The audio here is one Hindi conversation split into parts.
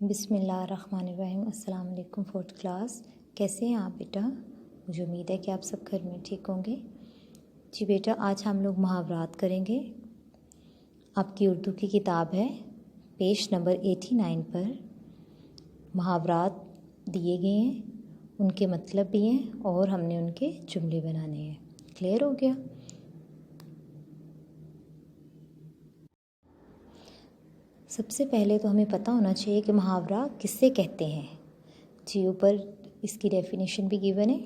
बिस्मिल्लाहिर्रहमानिर्रहीम। अस्सलाम वालेकुम फोर्थ क्लास। कैसे हैं आप बेटा? मुझे उम्मीद है कि आप सब घर में ठीक होंगे। जी बेटा, आज हम लोग मुहावरात करेंगे। आपकी उर्दू की किताब है, पेज नंबर 89 पर मुहावरात दिए गए हैं, उनके मतलब भी हैं और हमने उनके जुमले बनाने हैं। क्लियर हो गया? सबसे पहले तो हमें पता होना चाहिए कि मुहावरा किससे कहते हैं। जी ऊपर इसकी डेफिनेशन भी गिवन है।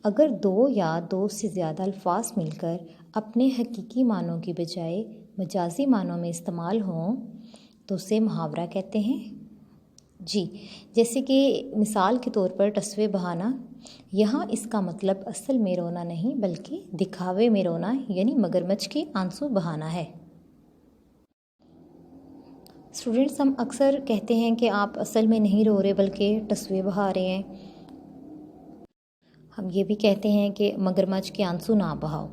अगर दो या दो से ज़्यादा अल्फाज मिलकर अपने हकीकी मानों की बजाय मजाजी मानों में इस्तेमाल हों तो उसे मुहावरा कहते हैं। जी, जैसे कि मिसाल के तौर पर टसवे बहाना, यहाँ इसका मतलब असल में रोना नहीं बल्कि दिखावे में रोना यानी मगरमच्छ के आंसू बहाना है। स्टूडेंट्स, हम अक्सर कहते हैं कि आप असल में नहीं रो रहे बल्कि टसवे बहा रहे हैं। हम ये भी कहते हैं कि मगरमच्छ के आंसू ना बहाओ।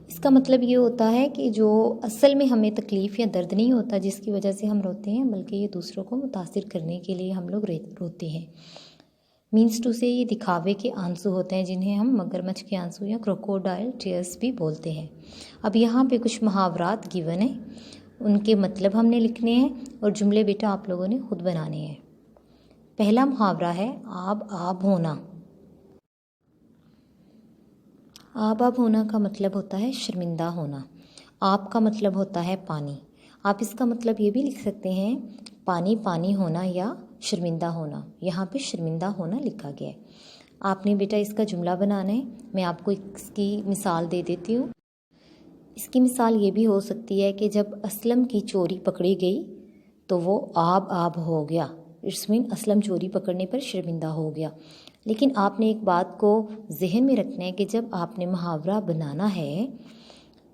इसका मतलब ये होता है कि जो असल में हमें तकलीफ़ या दर्द नहीं होता जिसकी वजह से हम रोते हैं, बल्कि ये दूसरों को मुतासिर करने के लिए हम लोग रोते हैं। मीन्स टू से ये दिखावे के आंसू होते हैं जिन्हें हम मगरमच्छ के आंसू या क्रोकोडाइल टीयर्स भी बोलते हैं। अब यहाँ पे कुछ मुहावरात गिवन है, उनके मतलब हमने लिखने हैं और जुमले बेटा आप लोगों ने खुद बनाने हैं। पहला मुहावरा है आब आब होना। आब आब होना का मतलब होता है शर्मिंदा होना। आप का मतलब होता है पानी। आप इसका मतलब ये भी लिख सकते हैं पानी पानी होना या शर्मिंदा होना। यहाँ पे शर्मिंदा होना लिखा गया है। आपने बेटा इसका जुमला बनाना है। मैं आपको इसकी मिसाल दे देती हूँ। इसकी मिसाल ये भी हो सकती है कि जब असलम की चोरी पकड़ी गई तो वो आब आब हो गया। इट्स मीन असलम चोरी पकड़ने पर शर्मिंदा हो गया। लेकिन आपने एक बात को जहन में रखना है कि जब आपने मुहावरा बनाना है,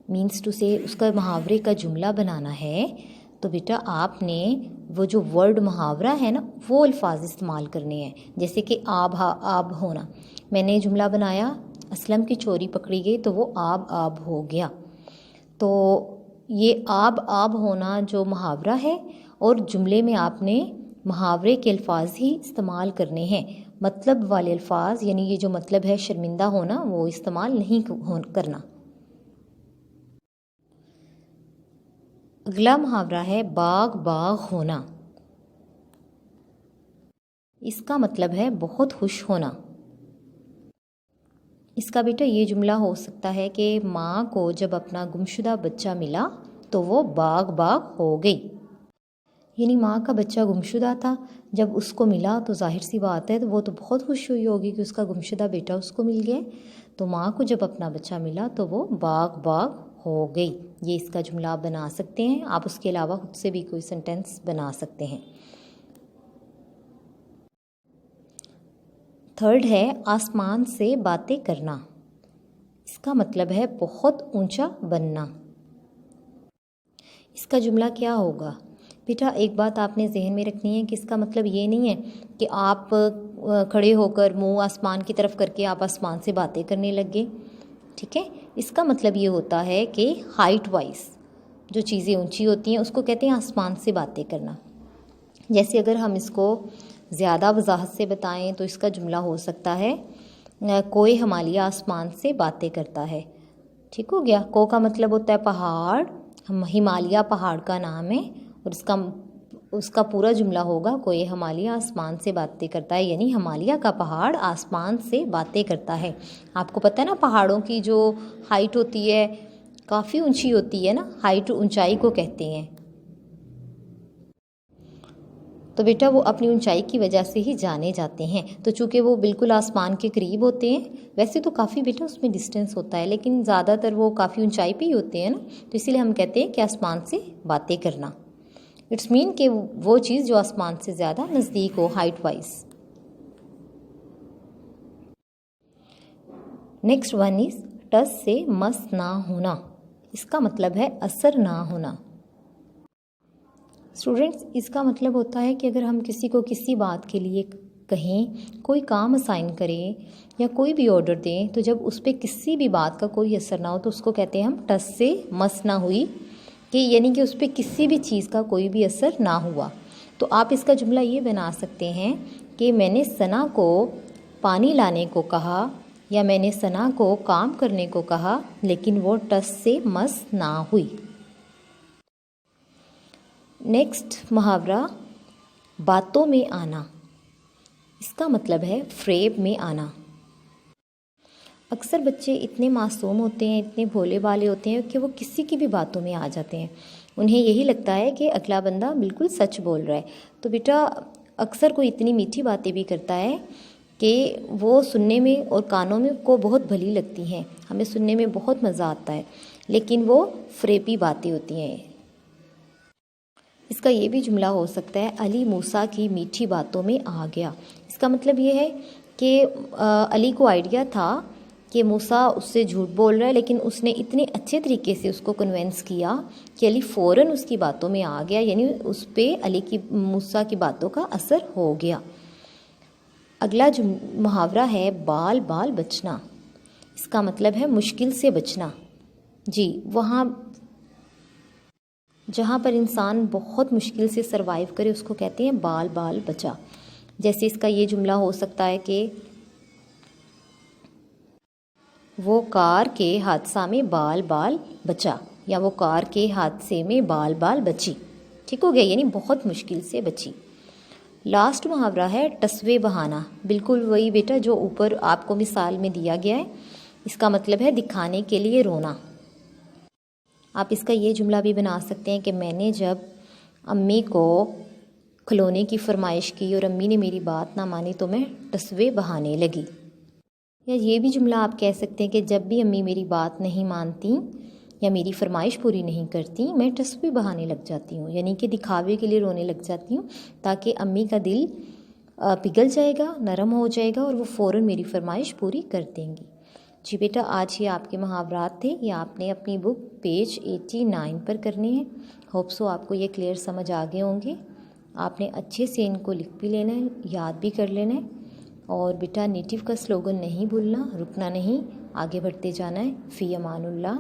मीन्स टू से उसका मुहावरे का जुमला बनाना है, तो बेटा आपने वो जो वर्ड मुहावरा है ना वो अल्फाज इस्तेमाल करने हैं। जैसे कि आब होना, मैंने जुमला बनाया असलम की चोरी पकड़ी गई तो वो आब आब हो गया। तो ये आब आब होना जो मुहावरा है और जुमले में आपने मुहावरे के अल्फाज ही इस्तेमाल करने हैं। मतलब वाले अल्फाज यानी ये जो मतलब है शर्मिंदा होना वो इस्तेमाल नहीं करना। अगला मुहावरा है बाग बाग होना। इसका मतलब है बहुत खुश होना। इसका बेटा ये जुमला हो सकता है कि माँ को जब अपना गुमशुदा बच्चा मिला तो वो बाग बाग हो गई। यानी माँ का बच्चा गुमशुदा था, जब उसको मिला तो जाहिर सी बात है तो वो तो बहुत खुश हुई होगी कि उसका गुमशुदा बेटा उसको मिल गया। तो माँ को जब अपना बच्चा मिला तो वो बाग बाग हो गई। ये इसका जुमला आप बना सकते हैं। आप उसके अलावा खुद से भी कोई सेंटेंस बना सकते हैं। थर्ड है आसमान से बातें करना। इसका मतलब है बहुत ऊंचा बनना। इसका जुमला क्या होगा? बेटा एक बात आपने जहन में रखनी है कि इसका मतलब ये नहीं है कि आप खड़े होकर मुंह आसमान की तरफ करके आप आसमान से बातें करने लग गए। ठीक है, इसका मतलब ये होता है कि हाइट वाइज जो चीज़ें ऊंची होती हैं उसको कहते हैं आसमान से बातें करना। जैसे अगर हम इसको ज़्यादा वजाहत से बताएं तो इसका जुमला हो सकता है कोई हिमालय आसमान से बातें करता है। ठीक हो गया। को का मतलब होता है पहाड़, हिमालय पहाड़ का नाम है और उसका पूरा जुमला होगा कोई हिमालय आसमान से बातें करता है, यानी हिमालय का पहाड़ आसमान से बातें करता है। आपको पता है ना पहाड़ों की जो हाइट होती है काफ़ी ऊंची होती है ना, हाइट ऊंचाई को कहते हैं। तो बेटा वो अपनी ऊंचाई की वजह से ही जाने जाते हैं। तो चूँकि वो बिल्कुल आसमान के करीब होते हैं, वैसे तो काफ़ी बेटा उसमें डिस्टेंस होता है लेकिन ज़्यादातर वो काफ़ी ऊंचाई पे ही होते हैं ना, तो इसीलिए हम कहते हैं कि आसमान से बातें करना। इट्स मीन कि वो चीज़ जो आसमान से ज़्यादा नज़दीक हो height wise. Next one is टस से मस ना होना। इसका मतलब है असर ना होना। स्टूडेंट्स, इसका मतलब होता है कि अगर हम किसी को किसी बात के लिए कहें, कोई काम असाइन करें या कोई भी ऑर्डर दें, तो जब उस पर किसी भी बात का कोई असर ना हो तो उसको कहते हैं हम टस से मस ना हुई, कि यानी कि उस पर किसी भी चीज़ का कोई भी असर ना हुआ। तो आप इसका जुमला ये बना सकते हैं कि मैंने सना को पानी लाने को कहा, या मैंने सना को काम करने को कहा लेकिन वो टस से मस ना हुई। नेक्स्ट मुहावरा बातों में आना। इसका मतलब है फ्रेब में आना। अक्सर बच्चे इतने मासूम होते हैं, इतने भोले भाले होते हैं कि वो किसी की भी बातों में आ जाते हैं। उन्हें यही लगता है कि अगला बंदा बिल्कुल सच बोल रहा है। तो बेटा अक्सर कोई इतनी मीठी बातें भी करता है कि वो सुनने में और कानों में को बहुत भली लगती हैं, हमें सुनने में बहुत मज़ा आता है, लेकिन वो फ्रेबी बातें होती हैं। इसका ये भी जुमला हो सकता है अली मूसा की मीठी बातों में आ गया। इसका मतलब ये है कि अली को आइडिया था कि मूसा उससे झूठ बोल रहा है, लेकिन उसने इतने अच्छे तरीके से उसको कन्वेंस किया कि अली फ़ौरन उसकी बातों में आ गया, यानी उस पर अली की मूसा की बातों का असर हो गया। अगला मुहावरा है बाल बाल बचना। इसका मतलब है मुश्किल से बचना। जी, वहाँ जहाँ पर इंसान बहुत मुश्किल से सरवाइव करे उसको कहते हैं बाल बाल बचा। जैसे इसका ये जुमला हो सकता है कि वो कार के हादसा में बाल बाल बचा, या वो कार के हादसे में बाल बाल बची। ठीक हो गया, यानी बहुत मुश्किल से बची। लास्ट मुहावरा है टसवे बहाना। बिल्कुल वही बेटा जो ऊपर आपको मिसाल में दिया गया है। इसका मतलब है दिखाने के लिए रोना। आप इसका ये जुमला भी बना सकते हैं कि मैंने जब अम्मी को खिलौने की फरमाइश की और अम्मी ने मेरी बात ना मानी तो मैं टसवे बहाने लगी। या ये भी जुमला आप कह सकते हैं कि जब भी अम्मी मेरी बात नहीं मानती या मेरी फरमाइश पूरी नहीं करती मैं टसवे बहाने लग जाती हूँ, यानी कि दिखावे के लिए रोने लग जाती हूँ ताकि अम्मी का दिल पिघल जाएगा, नरम हो जाएगा और वो फ़ौरन मेरी फरमाइश पूरी कर देंगी। जी बेटा, आज ये आपके मुहावरात थे, ये आपने अपनी बुक पेज 89 पर करने हैं। होप सो आपको ये क्लियर समझ आ गए होंगे। आपने अच्छे से इनको लिख भी लेना है, याद भी कर लेना है। और बेटा नेटिव का स्लोगन नहीं भूलना, रुकना नहीं, आगे बढ़ते जाना है। फ़ी अमानुल्लाह।